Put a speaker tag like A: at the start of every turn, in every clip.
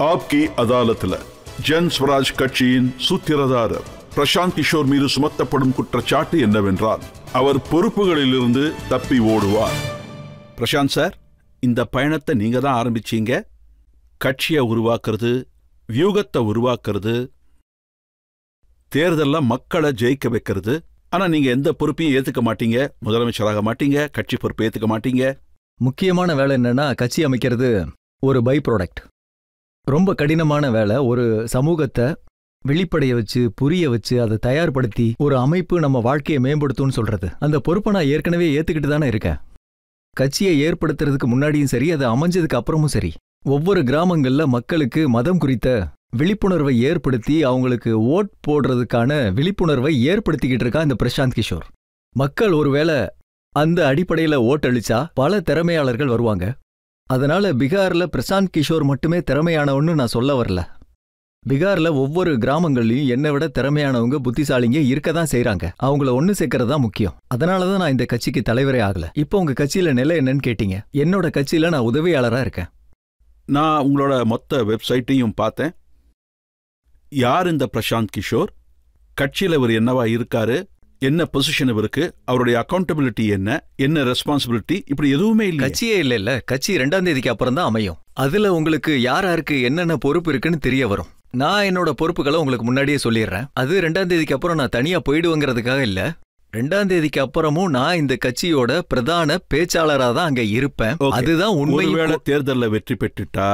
A: ஆப்கி அதாலத்ல ஜன் ஸ்வராஜ் கட்சியின் சூத்திரதாரர் பிரசாந்த் கிஷோர் மீது சுமத்தப்படும் குற்றச்சாட்டு என்னவென்றால் அவர் பொறுப்புகளிலிருந்து தப்பி ஓடுவார். பிரசாந்த் சார், இந்த பயணத்தை நீங்க தான் ஆரம்பிச்சீங்க. கட்சியை உருவாக்குறது, வியூகத்தை உருவாக்குறது, தேர்தல்ல மக்களை ஜெயிக்க வைக்கிறது. ஆனா நீங்க எந்த பொறுப்பையும் ஏத்துக்க மாட்டீங்க. முதலமைச்சராக மாட்டீங்க, கட்சி பொறுப்பை ஏத்துக்க மாட்டீங்க.
B: முக்கியமான வேலை என்னன்னா, கட்சி அமைக்கிறது ஒரு பை ப்ராடக்ட். ரொம்ப கடினமான வேலை. ஒரு சமூகத்தை வெளிப்படைய வச்சு, புரிய வச்சு, அதை தயார்படுத்தி ஒரு அமைப்பு நம்ம வாழ்க்கையை மேம்படுத்தும்னு சொல்றது. அந்த பொறுப்பை நான் ஏற்கனவே ஏத்துக்கிட்டு தானே இருக்கேன். கட்சியை ஏற்படுத்துறதுக்கு முன்னாடியும் சரி, அதை அமைஞ்சதுக்கு அப்புறமும் சரி, ஒவ்வொரு கிராமங்கள்ல மக்களுக்கு மதம் குறித்த விழிப்புணர்வை ஏற்படுத்தி அவங்களுக்கு ஓட் போடுறதுக்கான விழிப்புணர்வை ஏற்படுத்திக்கிட்டு இருக்கா இந்த பிரசாந்த் கிஷோர். மக்கள் ஒருவேளை அந்த அடிப்படையில ஓட்டளிச்சா பல திறமையாளர்கள் வருவாங்க. அதனால பீகார்ல பிரசாந்த் கிஷோர் மட்டுமே திறமையானவன்னு நான் சொல்ல வரல. பீகார்ல ஒவ்வொரு கிராமங்கள்லயும் என்னை விட திறமையானவங்க, புத்திசாலிங்க இருக்கதான் செய்யறாங்க. அவங்கள ஒண்ணு சேர்க்கறது தான் முக்கியம். அதனாலதான் நான் இந்த கட்சிக்கு தலைவரே ஆகல. இப்போ உங்க கட்சியில நிலை என்னன்னு கேட்டீங்க. என்னோட கட்சியில நான் உதவியாளரா இருக்கேன்.
A: நான் உங்களோட மொத்த வெப்சைட்டையும் பார்த்தேன். யார் இந்த பிரசாந்த் கிஷோர்? கட்சியில் இவர் என்னவா இருக்காரு? என்ன பொசிஷன் இவருக்கு? அவருடைய அக்கௌண்டபிலிட்டி என்ன ரெஸ்பான்சிபிலிட்டி? இப்படி எதுவுமே இல்லை.
B: கட்சியே இல்ல. கட்சி 2ஆம் தேதிக்கு அப்புறம் தான் அமையும். அதுல உங்களுக்கு யாருக்கு என்னென்ன பொறுப்பு இருக்குன்னு தெரிய வரும். நான் என்னோட பொறுப்புகளை உங்களுக்கு முன்னாடியே சொல்லிடுறேன். அது 2ஆம் தேதிக்கு அப்புறம் நான் தனியா போயிடுவேங்கிறதுக்காக இல்ல. 2ஆம் தேதிக்கு அப்புறமும் நான் இந்த கட்சியோட பிரதான பேச்சாளராக தான் அங்க இருப்பேன். அதுதான் உண்மை.
A: ஒருவேளை தேர்தலில் வெற்றி பெற்றுட்டா,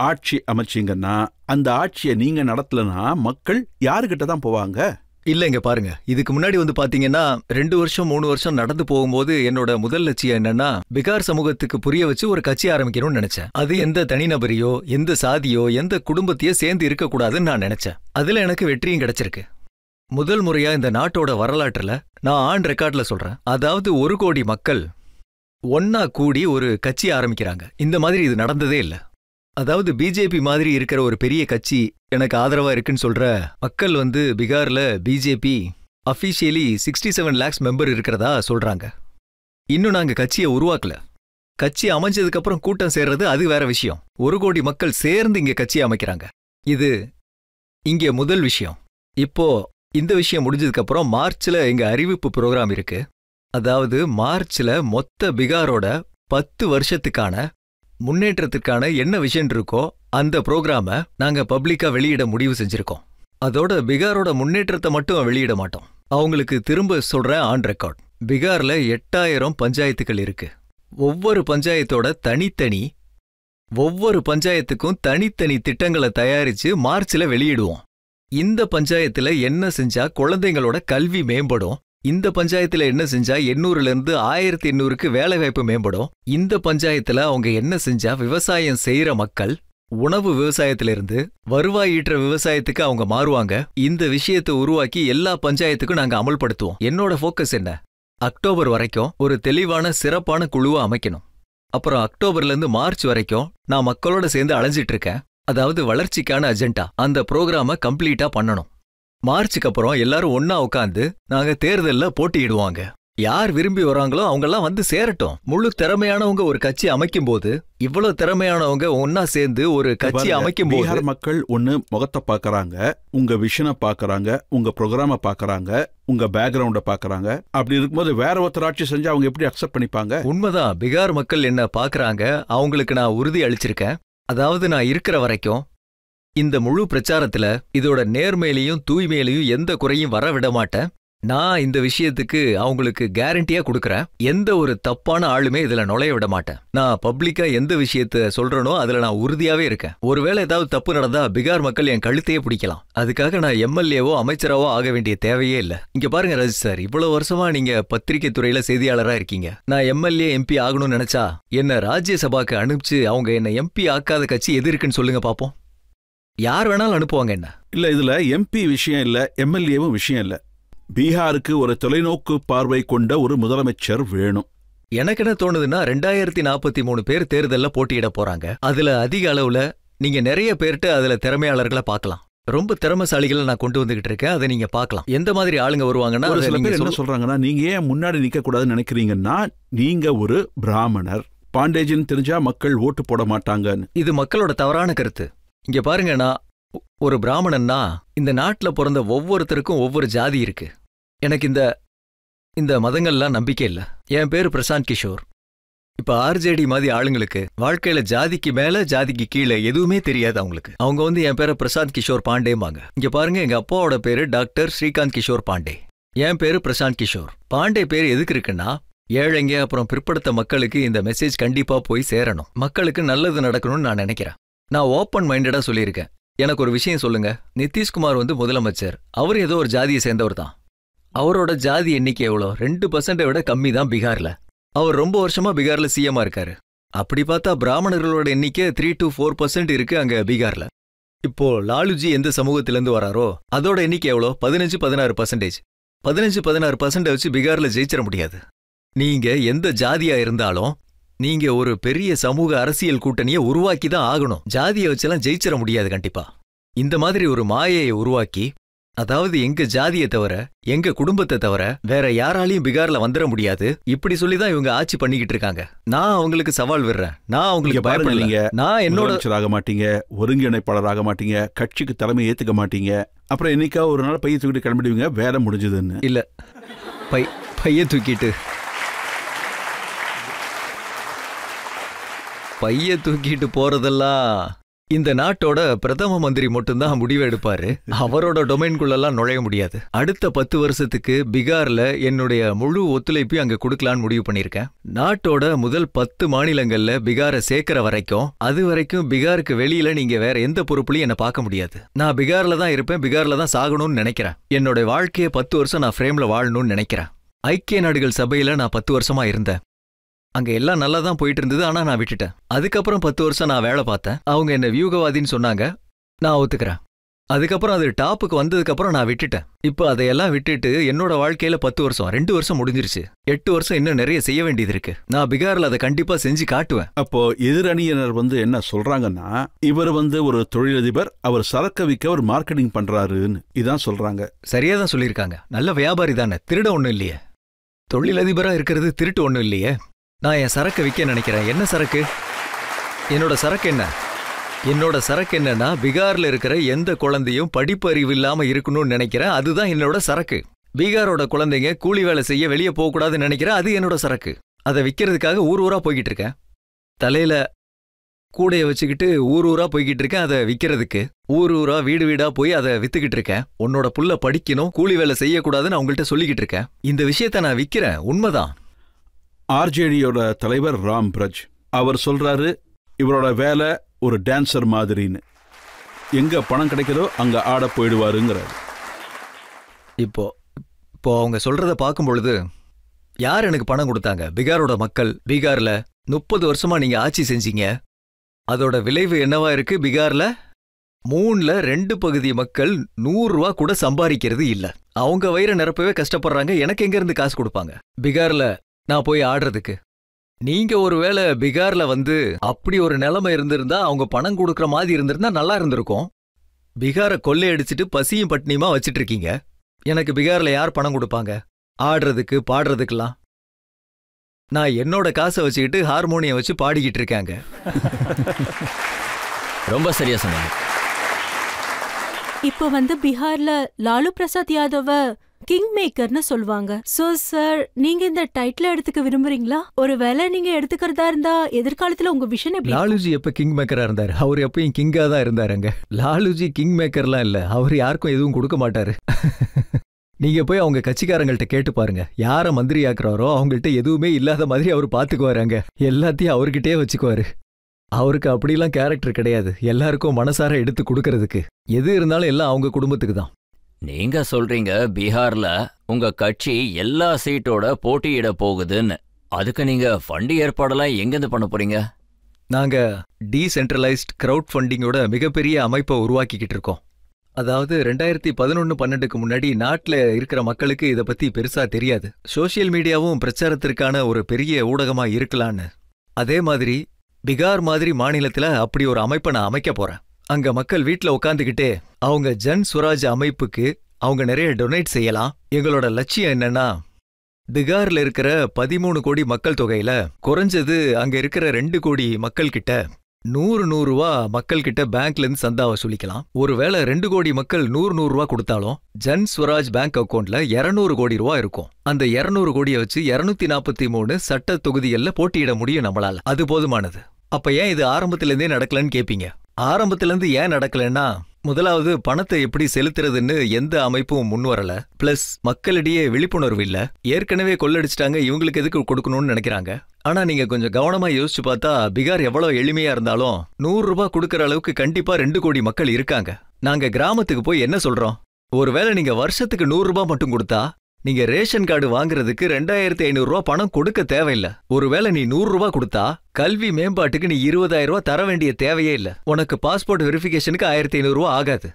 A: ஆட்சி அமைச்சிங்கன்னா, அந்த ஆட்சியை நீங்க நடத்தலனா மக்கள் யாருக்கிட்ட தான் போவாங்க?
B: இல்லைங்க, பாருங்க, இதுக்கு முன்னாடி பாத்தீங்கன்னா 2 வருஷம் 3 வருஷம் நடந்து போகும்போது என்னோட முதல் லட்சியம் என்னன்னா, பீகார் சமூகத்துக்கு புரிய வச்சு ஒரு கட்சி ஆரம்பிக்கணும்னு நினைச்சேன். அது எந்த தனிநபரையோ, எந்த சாதியோ, எந்த குடும்பத்தையோ சேர்ந்து இருக்கக்கூடாதுன்னு நான் நினைச்சேன். அதுல எனக்கு வெற்றியும் கிடைச்சிருக்கு. முதல் முறையா இந்த நாட்டோட வரலாற்றுல நான் ஆன் ரெக்கார்ட்ல சொல்றேன். அதாவது 1 கோடி மக்கள் ஒன்னா கூடி ஒரு கட்சி ஆரம்பிக்கிறாங்க. இந்த மாதிரி இது நடந்ததே இல்ல. அதாவது பிஜேபி மாதிரி இருக்கிற ஒரு பெரிய கட்சி எனக்கு ஆதரவா இருக்குன்னு சொல்ற மக்கள் பீகார்ல பிஜேபி அஃபிஷியலி 67 lakhs மெம்பர் இருக்கிறதா சொல்றாங்க. இன்னும் நாங்க கட்சியை உருவாக்கல. கட்சி அமைஞ்சதுக்கு அப்புறம் கூட்டம் சேர்றது அது வேற விஷயம். 1 கோடி மக்கள் சேர்ந்து இங்க கட்சி அமைக்கிறாங்க. இது இங்கே முதல் விஷயம். இப்போ இந்த விஷயம் முடிஞ்சதுக்கு அப்புறம் மார்ச்ல எங்க அறிவிப்பு ப்ரோக்ராம் இருக்கு. அதாவது மார்ச்ல மொத்த பீகாரோட 10 வருஷத்துக்கான முன்னேற்றத்துக்கான என்ன விஷயம் இருக்கோ அந்த ப்ரோக்ராம நாங்க பப்ளிக்கா வெளியிட முடிவு செஞ்சிருக்கோம். அதோட பீகாரோட முன்னேற்றத்தை மட்டும் வெளியிட மாட்டோம். அவங்களுக்கு திரும்ப சொல்றேன், ஆன் ரெக்கார்ட். பீகார்ல 8000 பஞ்சாயத்துகள் இருக்கு. ஒவ்வொரு பஞ்சாயத்துக்கும் தனித்தனி திட்டங்களை தயாரிச்சு மார்ச்ல வெளியிடுவோம். இந்த பஞ்சாயத்துல என்ன செஞ்சா குழந்தைங்களோட கல்வி மேம்படும், இந்த பஞ்சாயத்துல என்ன செஞ்சா 800லேருந்து 1800க்கு வேலைவாய்ப்பு மேம்படும், இந்த பஞ்சாயத்துல அவங்க என்ன செஞ்சா விவசாயம் செய்யற மக்கள் உணவு விவசாயத்திலிருந்து வருவாய் ஈட்டுற விவசாயத்துக்கு அவங்க மாறுவாங்க. இந்த விஷயத்தை உருவாக்கி எல்லா பஞ்சாயத்துக்கும் நாங்க அமல்படுத்துவோம். என்னோட ஃபோக்கஸ் என்ன? அக்டோபர் வரைக்கும் ஒரு தெளிவான சிறப்பான குழுவை அமைக்கணும். அப்புறம் அக்டோபர்லேருந்து மார்ச் வரைக்கும் நான் மக்களோட சேர்ந்து அலைஞ்சிட்டு இருக்கேன். அதாவது வளர்ச்சிக்கான அஜெண்டா. அந்த ப்ரோக்ராம கம்ப்ளீட்டா பண்ணணும். மார்ச்சுக்கு அப்புறம் எல்லாரும் ஒன்னா உட்காந்து நாங்க தேர்தல்ல போட்டியிடுவாங்க. யார் விரும்பி வராங்களோ அவங்கெல்லாம் சேரட்டும். முழு திறமையானவங்க ஒரு கட்சி அமைக்கும் போது, இவ்வளவு திறமையானவங்க ஒன்னா சேர்ந்து ஒரு கட்சி அமைக்கும் போது,
A: பீகார் மக்கள் ஒன்னு முகத்தை பாக்குறாங்க, உங்க விஷனை பாக்குறாங்க, உங்க ப்ரோக்ராம பாக்குறாங்க, உங்க பேக்ரவுண்ட பாக்குறாங்க. அப்படி இருக்கும்போது வேற ஒருத்தர் ஆட்சி செஞ்சா அவங்க எப்படி அக்செப்ட் பண்ணிப்பாங்க?
B: உண்மைதான், பீகார் மக்கள் என்ன பாக்குறாங்க. அவங்களுக்கு நான் உறுதி அளிச்சிருக்கேன். அதாவது நான் இருக்கிற வரைக்கும் இந்த முழு பிரச்சாரத்துல இதோட நேர்மையிலையும் தூய்மையிலையும் எந்த குறையும் வர விட மாட்டேன். நான் இந்த விஷயத்துக்கு அவங்களுக்கு கேரண்டியா கொடுக்கறேன். எந்த ஒரு தப்பான ஆளுமே இதுல நுழைய விட மாட்டேன். நான் பப்ளிக்கா எந்த விஷயத்த சொல்றேனோ அதுல நான் உறுதியாவே இருக்கேன். ஒருவேளை ஏதாவது தப்பு நடந்தா பீகார் மக்கள் என் கழுத்தையே பிடிக்கலாம். அதுக்காக நான் எம்எல்ஏவோ அமைச்சராவோ ஆக வேண்டிய தேவையே இல்ல. இங்க பாருங்க ரஜி சார், இவ்வளவு வருஷமா நீங்க பத்திரிகை துறையில செய்தியாளரா இருக்கீங்க. நான் எம்எல்ஏ எம்பி ஆகணும்னு நினைச்சா என்ன ராஜ்யசபாக்கு அனுப்பிச்சு அவங்க என்ன எம்பி ஆக்காத கட்சி எது இருக்குன்னு சொல்லுங்க பாப்போம். யார் வேணாலும் அனுப்புவாங்க என்ன.
A: இல்ல, இதுல எம்பி விஷயம் இல்ல, எம்எல்ஏவும் விஷயம் இல்ல. பீகாருக்கு ஒரு தொலைநோக்கு பார்வை கொண்ட ஒரு முதலமைச்சர் வேணும்.
B: எனக்கு என்ன தோணுதுன்னா, 2043 பேர் தேர்தல்ல போட்டியிட போறாங்க. அதுல அதிக அளவுல நீங்க நிறைய பேர்ட்டு அதுல திறமையாளர்களை பார்க்கலாம். ரொம்ப திறமைசாலிகளை நான் கொண்டு வந்துகிட்டு இருக்கேன். அதை நீங்க பார்க்கலாம். எந்த மாதிரி ஆளுங்க வருவாங்கன்னா,
A: ஒரு சில பேர் என்ன சொல்றாங்கன்னா, நீங்க ஏன் முன்னாடி நிக்க கூடாதுன்னு நினைக்கிறீங்கன்னா, நீங்க ஒரு பிராமணர், பாண்டேஜின்னு தெரிஞ்சா மக்கள் ஓட்டு போட மாட்டாங்கன்னு.
B: இது மக்களோட தவறான கருத்து. இங்க பாருங்க, நான் ஒரு பிராமணன்னா இந்த நாட்டுல பிறந்த ஒவ்வொருத்தருக்கும் ஒவ்வொரு ஜாதி இருக்கு. எனக்கு இந்த இந்த மதங்கள்லாம் நம்பிக்கை இல்ல. என் பேரு பிரசாந்த் கிஷோர். இப்ப ஆர்ஜேடி மாதிரி ஆளுங்களுக்கு வாழ்க்கையில ஜாதிக்கு மேல ஜாதிக்கு கீழே எதுவுமே தெரியாது அவங்களுக்கு. அவங்க வந்து என் பேரை பிரசாந்த் கிஷோர் பாண்டேம்பாங்க. இங்க பாருங்க, எங்க அப்பாவோட பேரு டாக்டர் ஸ்ரீகாந்த் கிஷோர் பாண்டே. என் பேரு பிரசாந்த் கிஷோர். பாண்டே பேர் எதுக்கு இருக்குன்னா, ஏழைங்க அப்புறம் பிற்படுத்த மக்களுக்கு இந்த மெசேஜ் கண்டிப்பா போய் சேரணும். மக்களுக்கு நல்லது நடக்கணும்னு நான் நினைக்கிறேன். நான் ஓப்பன் மைண்டடா சொல்லியிருக்கேன். எனக்கு ஒரு விஷயம் சொல்லுங்க. நிதிஷ்குமார் வந்து முதலமைச்சர். அவர் ஏதோ ஒரு ஜாதியை சேர்ந்தவர் தான். அவரோட ஜாதி எண்ணிக்கை எவ்வளோ? 2% விட கம்மி தான் பீகார்ல. அவர் ரொம்ப வருஷமா பீகார்ல சிஎம்மா இருக்காரு. அப்படி பார்த்தா பிராமணர்களோட எண்ணிக்கை 3 to 4% இருக்கு அங்க பீகார்ல. இப்போ லாலுஜி எந்த சமூகத்திலேருந்து வராரோ அதோட எண்ணிக்கை எவ்வளோ? 15-16%. 15-16% வச்சு பீகார்ல ஜெயிச்சிட முடியாது. நீங்க எந்த ஜாதியா இருந்தாலும் நீங்க ஒரு பெரிய சமூக அரசியல் கூட்டணியை உருவாக்கி தான் ஆகணும். ஜாதியை வச்செல்லாம் ஜெயிச்சிட முடியாது கண்டிப்பா. இந்த மாதிரி ஒரு மாயையை உருவாக்கி, அதாவது எங்க ஜாதியை தவிர எங்க குடும்பத்தை தவிர வேற யாராலையும் பீகார்ல வந்துட முடியாது, இப்படி சொல்லிதான் இவங்க ஆட்சி பண்ணிக்கிட்டு இருக்காங்க. நான் அவங்களுக்கு சவால் விடுறேன். நான் அவங்களுக்கு பயப்படலீங்க. நான் என்னோட
A: ஆக மாட்டீங்க, ஒருங்கிணைப்பாளர் ஆக மாட்டீங்க, கட்சிக்கு தலைமை ஏத்துக்க மாட்டீங்க. அப்புறம் என்னைக்கா ஒரு நாள் பைய தூக்கிட்டு கிளம்பிடுவீங்க, வேலை முடிஞ்சதுன்னு.
B: இல்ல, பைய தூக்கிட்டு போறதெல்லாம் இந்த நாட்டோட பிரதம மந்திரி மட்டும்தான் முடிவு எடுப்பாரு. அவரோட டொமைன்குள்ளெல்லாம் நுழைய முடியாது. அடுத்த 10 வருஷத்துக்கு பீகார்ல என்னுடைய முழு ஒத்துழைப்பையும் அங்க கொடுக்கலான்னு முடிவு பண்ணிருக்கேன். நாட்டோட முதல் 10 மாநிலங்கள்ல பீகாரை சேர்க்கிற வரைக்கும், அது வரைக்கும் பீகாருக்கு வெளியில நீங்க வேற எந்த பொறுப்புலையும் என்ன பார்க்க முடியாது. நான் பீகார்ல தான் இருப்பேன், பீகார்ல தான் சாகணும்னு நினைக்கிறேன். என்னோட வாழ்க்கையை 10 வருஷம் நான் ஃப்ரேம்ல வாழணும்னு நினைக்கிறேன். ஐக்கிய நாடுகள் சபையில நான் 10 வருஷமா இருந்தேன். அங்க எல்லாம் நல்லா தான் போயிட்டு இருந்தது. ஆனா நான் விட்டுட்டேன். அதுக்கப்புறம் 10 வருஷம் நான் வேலை பார்த்தேன். அவங்க என்ன வியூகவாதின்னு சொன்னாங்க. நான் ஒத்துக்கிறேன். அதுக்கப்புறம் அது டாப்புக்கு வந்ததுக்கப்புறம் நான் விட்டுட்டேன். இப்போ அதையெல்லாம் விட்டுட்டு என்னோட வாழ்க்கையில 10 வருஷம், 2 வருஷம் முடிஞ்சிருச்சு. 8 வருஷம் இன்னும் நிறைய செய்ய வேண்டியது இருக்கு. நான் பீகார்ல அதை கண்டிப்பா செஞ்சு காட்டுவேன்.
A: அப்போ எதிரணியினர் வந்து என்ன சொல்றாங்கன்னா, இவர் வந்து ஒரு தொழிலதிபர், அவர் சரக்கு விற்க ஒரு மார்க்கெட்டிங் பண்றாருன்னு இதான் சொல்றாங்க.
B: சரியா தான் சொல்லியிருக்காங்க. நல்ல வியாபாரி தானே, திருட ஒண்ணும் இல்லையே. தொழிலதிபரா இருக்கிறது திருட்டு ஒண்ணும் இல்லையே. நான் என் சரக்கு விற்க நினைக்கிறேன். என்ன சரக்கு? என்னோட சரக்கு என்னன்னா, பீகார்ல இருக்கிற எந்த குழந்தையும் படிப்பு அறிவு இல்லாம இருக்கணும்னு நினைக்கிறேன். அதுதான் என்னோட சரக்கு. பீகாரோட குழந்தைங்க கூலி வேலை செய்ய வெளியே போகக்கூடாதுன்னு நினைக்கிறேன். அது என்னோட சரக்கு. அதை விற்கிறதுக்காக ஊர் ஊரா போய்கிட்டு இருக்கேன். தலையில கூடைய வச்சுக்கிட்டு ஊர் ஊரா போய்கிட்டு இருக்கேன் அதை விற்கிறதுக்கு. ஊர் ஊரா வீடு வீடா போய் அதை வித்துக்கிட்டு இருக்கேன். உன்னோட புள்ள படிக்கணும், கூலி வேலை செய்யக்கூடாதுன்னு அவங்கள்ட்ட சொல்லிக்கிட்டு இருக்கேன். இந்த விஷயத்த நான் விற்கிறேன், உண்மைதான்.
A: ஆர்ஜேடியோட தலைவர் ராம் பிரஜ் அவர் சொல்றாரு, இவரோட வேலை ஒரு டான்சர் மாதிரின்னு. எங்க பணம் கிடைக்குதோ அங்க ஆட போயிடுவாருங்கிறாரு.
B: இப்போ அவங்க சொல்றத பார்க்கும் பொழுது, யார் எனக்கு பணம் கொடுத்தாங்க? பீகாரோட மக்கள். பீகார்ல 30 வருஷமா நீங்க ஆட்சி செஞ்சீங்க. அதோட விளைவு என்னவா இருக்கு? பீகார்ல 3ல் 2 பகுதி மக்கள் 100 ரூபா கூட சம்பாதிக்கிறது இல்ல. அவங்க வயிறை நிரப்பவே கஷ்டப்படுறாங்க. எனக்கு எங்க இருந்து காசு கொடுப்பாங்க பீகார்ல நான் போய் ஆடுறதுக்கு? நீங்க ஒருவேளை பீகார்ல வந்து அப்படி ஒரு நிலைமை இருந்திருந்தா, அவங்க பணம் கொடுக்குற மாதிரி இருந்திருந்தா நல்லா இருந்திருக்கும். பீகாரை கொள்ளையடிச்சிட்டு பசியும் பட்னியுமா வச்சிட்டு இருக்கீங்க. எனக்கு பீகார்ல யார் பணம் கொடுப்பாங்க ஆடுறதுக்கு பாடுறதுக்கெல்லாம்? நான் என்னோட காசை வச்சுக்கிட்டு ஹார்மோனியம் வச்சு பாடிக்கிட்டு இருக்காங்க.
C: ரொம்ப சரியா சொன்னீங்க.
D: இப்போ வந்து பீகார்ல லாலு பிரசாத் யாதவ கிங் மேக்கர்னு சொல்லுவாங்க. சோ சார், நீங்க இந்த டைட்டில் எடுத்துக்க விரும்புறீங்களா? ஒருவேளை நீங்க எடுத்துக்கிறதா இருந்தா எதிர்காலத்துல உங்க விஷன் எப்படி?
B: லாலுஜி எப்ப கிங் மேக்கரா இருந்தாரு? அவர் எப்பயும் கிங்கா தான் இருந்தாருங்க. லாலுஜி கிங் மேக்கர்லாம் இல்ல. அவர் யாருக்கும் எதுவும் கொடுக்க மாட்டாரு. நீங்க போய் அவங்க கட்சிக்காரங்கள்ட்ட கேட்டு பாருங்க. யார மந்திரி ஆக்குறாரோ அவங்கள்ட்ட எதுவுமே இல்லாத மாதிரி அவர் பாத்துக்குவாருங்க. எல்லாத்தையும் அவர்கிட்டயே வச்சுக்குவாரு. அவருக்கு அப்படிலாம் கேரக்டர் கிடையாது. எல்லாருக்கும் மனசார எடுத்து கொடுக்கறதுக்கு. எது இருந்தாலும் எல்லாம் அவங்க குடும்பத்துக்கு தான்.
C: நீங்க சொல்றீங்க பீகார்ல உங்க கட்சி எல்லா சீட்டோட போட்டியிட போகுதுன்னு. அதுக்கு நீங்க ஃபண்ட் ஏற்பாடெல்லாம் எங்கிருந்து பண்ண போறீங்க?
B: நாங்க டீசென்ட்ரலைஸ்ட் கிரவுட் ஃபண்டிங்கோட மிகப்பெரிய அமைப்பை உருவாக்கிக்கிட்டு இருக்கோம். அதாவது 2011-12க்கு முன்னாடி நாட்டில் இருக்கிற மக்களுக்கு இதை பத்தி பெருசா தெரியாது. சோசியல் மீடியாவும் பிரச்சாரத்திற்கான ஒரு பெரிய ஊடகமா இருக்கலான்னு. அதே மாதிரி பீகார் மாதிரி மாநிலத்துல அப்படி ஒரு அமைப்பை நான் அமைக்க போறேன். அங்க மக்கள் வீட்ல உட்காந்துக்கிட்டே அவங்க ஜன் ஸ்வராஜ் அமைப்புக்கு அவங்க நிறைய டொனேட் செய்யலாம். எங்களோட லட்சியம் என்னன்னா, பீகார்ல இருக்கிற 13 கோடி மக்கள் தொகையில குறைஞ்சது அங்க இருக்கிற 2 கோடி மக்கள் கிட்ட 100 ரூபா மக்கள் கிட்ட பேங்க்ல இருந்து சந்தா வசூலிக்கலாம். ஒருவேளை 2 கோடி மக்கள் 100 ரூபா கொடுத்தாலும் ஜன் ஸ்வராஜ் பேங்க் அக்கவுண்ட்ல 200 கோடி ரூபா இருக்கும். அந்த 200 கோடியை வச்சு 243 சட்ட தொகுதிகள்ல போட்டியிட முடியும் நம்மளால. அது போதுமானது. அப்ப ஏன் இது ஆரம்பத்துல இருந்தே நடக்கலன்னு கேப்பீங்க. ஆரம்பத்துல இருந்து ஏன் நடக்கலன்னா, முதலாவது பணத்தை எப்படி செலுத்துறதுன்னு எந்த அமைப்பும் முன்வரல. பிளஸ் மக்களிடையே விழிப்புணர்வு இல்ல. ஏற்கனவே கொள்ளடிச்சிட்டாங்க, இவங்களுக்கு எதுக்கு கொடுக்கணும்னு நினைக்கிறாங்க. ஆனா நீங்க கொஞ்சம் கவனமா யோசிச்சு பார்த்தா பீகார் எவ்வளவு எளிமையா இருந்தாலும் 100 ரூபாய் கொடுக்கற அளவுக்கு கண்டிப்பா 2 கோடி மக்கள் இருக்காங்க. நாங்க கிராமத்துக்கு போய் என்ன சொல்றோம், ஒருவேளை நீங்க வருஷத்துக்கு 100 ரூபாய் மட்டும் கொடுத்தா நீங்க ரேஷன் கார்டு வாங்குறதுக்கு 2500 ரூபாய் பணம் கொடுக்க தேவையில்லை. ஒருவேளை நீ 100 ரூபாய் கொடுத்தா கல்வி மேம்பாட்டுக்கு நீ 20,000 ரூபாய் தர வேண்டிய தேவையே இல்ல. உனக்கு பாஸ்போர்ட் வெரிஃபிகேஷனுக்கு 1500 ரூபாய் ஆகாது.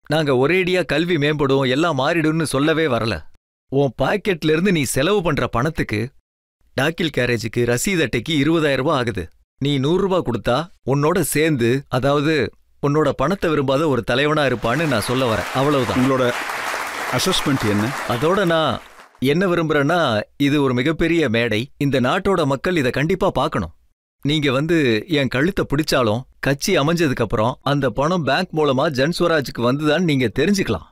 B: நாங்க ஒரேடியா கல்வி மேம்படும் எல்லாம் மாறிடும்னு சொல்லவே வரல. உன் பாக்கெட்ல இருந்து நீ செலவு பண்ற பணத்துக்கு டாக்கில் கேரேஜுக்கு ரசீது அட்டைக்கு 20,000 ரூபாய் ஆகுது. நீ 100 ரூபாய் கொடுத்தா உன்னோட சேர்ந்து, அதாவது உன்னோட பணத்தை விரும்பாத ஒரு தலைவனா இருப்பான்னு நான் சொல்ல வரேன். அவ்வளவுதான்.
A: உங்களோட அசஸ்மெண்ட் என்ன? அதோட
B: நான் என்ன விரும்புறேன்னா, இது ஒரு மிகப்பெரிய மேடை. இந்த நாட்டோட மக்கள் இதை கண்டிப்பா பார்க்கணும். நீங்க என் கழுத்தை பிடிச்சாலும் கட்சி அமைஞ்சதுக்கு அப்புறம் அந்த பணம் பேங்க் மூலமா ஜன்ஸ்வராஜுக்கு வந்துதான் நீங்க தெரிஞ்சுக்கலாம்.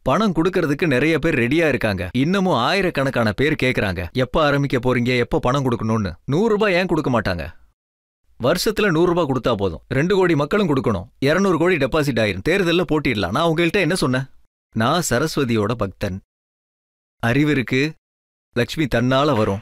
B: பணம் கொடுக்கறதுக்கு நிறைய பேர் ரெடியா இருக்காங்க. இன்னமும் ஆயிரக்கணக்கான பேர் கேக்குறாங்க, எப்ப ஆரம்பிக்க போறீங்க, எப்ப பணம் கொடுக்கணும்னு. 100 ரூபாய் ஏன் கொடுக்க மாட்டாங்க? வருஷத்துல 100 ரூபாய் கொடுத்தா போதும். 2 கோடி மக்களும் கொடுக்கணும். 200 கோடி டெபாசிட் ஆயிரும். தேர்தல்ல போட்டிடலாம். நான் உங்கள்கிட்ட என்ன சொன்னேன்? நான் சரஸ்வதியோட பக்தன். அறிவிருக்கு, லக்ஷ்மி தன்னால வரும்.